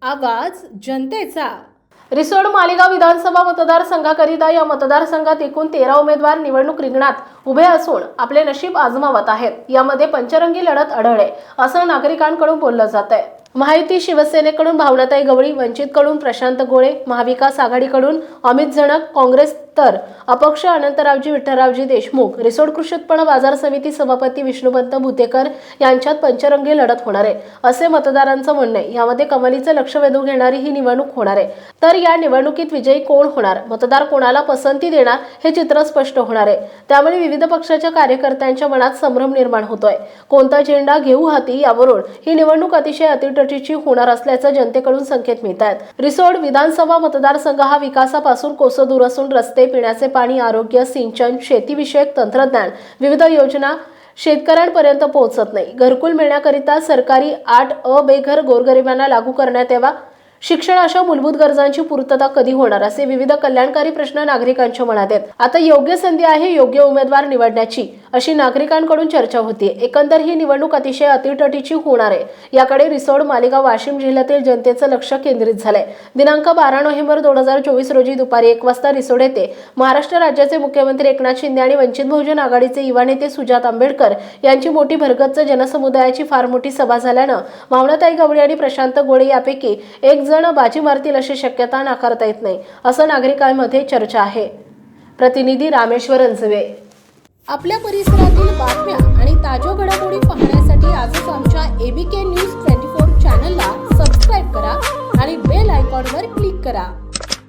आवाज जनतेचा। रिसोड मालेगाव विधानसभा मतदारसंघाकरिता या मतदारसंघात एकूण 13 उमेदवार निवडणूक रिंगणात उभे असून आपले नशीब आजमावत आहेत। यामध्ये पंचरंगी लढत आढळले असं नागरिकांकडून बोललं जात आहे। महायुती शिवसेनेकडून भावनाताई गवळी, वंचितकडून प्रशांत गोळे, महाविकास आघाडीकडून अमित झणक, काँग्रेस तर अपक्ष अनंतरावजी विठ्ठलरावजी देशमुख, रिसोड कृषी उत्पन्न बाजार समिती सभापती विष्णुपंत भुतेकर यांच्यात पंचरंगी लढत होणार आहे असे मतदारांचं म्हणणं आहे। यामध्ये कमालीचं लक्ष वेधून घेणारी ही निवडणूक होणार आहे। तर या निवडणुकीत विजयी कोण होणार, मतदार कोणाला पसंती देणार हे चित्र स्पष्ट होणार आहे। त्यामुळे विविध पक्षाच्या कार्यकर्त्यांच्या मनात संभ्रम निर्माण होतोय। कोणता झेंडा घेऊ हाती यावरून ही निवडणूक अतिशय अतिटटीची होणार असल्याचं जनतेकडून संकेत मिळत आहेत। रिसोड विधानसभा मतदारसंघ हा विकासापासून कोसो दूर असून रस्ते, पिण्याचे पाणी, आरोग्य, सिंचन, शेतीविषयक तंत्रज्ञान, विविध योजना शेतकऱ्यांपर्यंत पोहोचत नाही। घरकुल मिळण्याकरिता सरकारी 8 बेघर गोरगरिबांना लागू करण्यात यावा। शिक्षण अशा मूलभूत गरजांची पूर्तता कधी होणार असे विविध कल्याणकारी प्रश्न नागरिकांच्या मनात आहेत। आता योग्य संधी आहे योग्य उमेदवार निवडण्याची अशी नागरिकांकडून चर्चा होतीये। एकंदर ही निवडणूक अतिशय अतिटटीची होणार आहे। याकडे रिसोड, मालेगाव, वाशिम जिल्ह्यातील जनतेचं लक्ष केंद्रित झालंय। दिनांक 12 नोव्हेंबर 2024 रोजी दुपारी 1 वाजता रिसोड येथे महाराष्ट्र राज्याचे मुख्यमंत्री एकनाथ शिंदे आणि वंचित बहुजन आघाडीचे युवा नेते सुजात आंबेडकर यांची मोठी भरगच्च जनसमुदायाची फार मोठी सभा झाल्यानं भावनाताई गवळी आणि प्रशांत गोळे यापैकी एक जण बाजी मारतील अशी शक्यता नाकारता येत नाही असं नागरिकांमध्ये चर्चा आहे। प्रतिनिधी रामेश्वर अंजवे। आपल्या परिसरातील बातम्या आणि ताज्या घडामोडी पाहण्यासाठी आजच आमच्या ABK न्यूज 24 चॅनलला सबस्क्राईब करा आणि बेल आयकॉनवर क्लिक करा।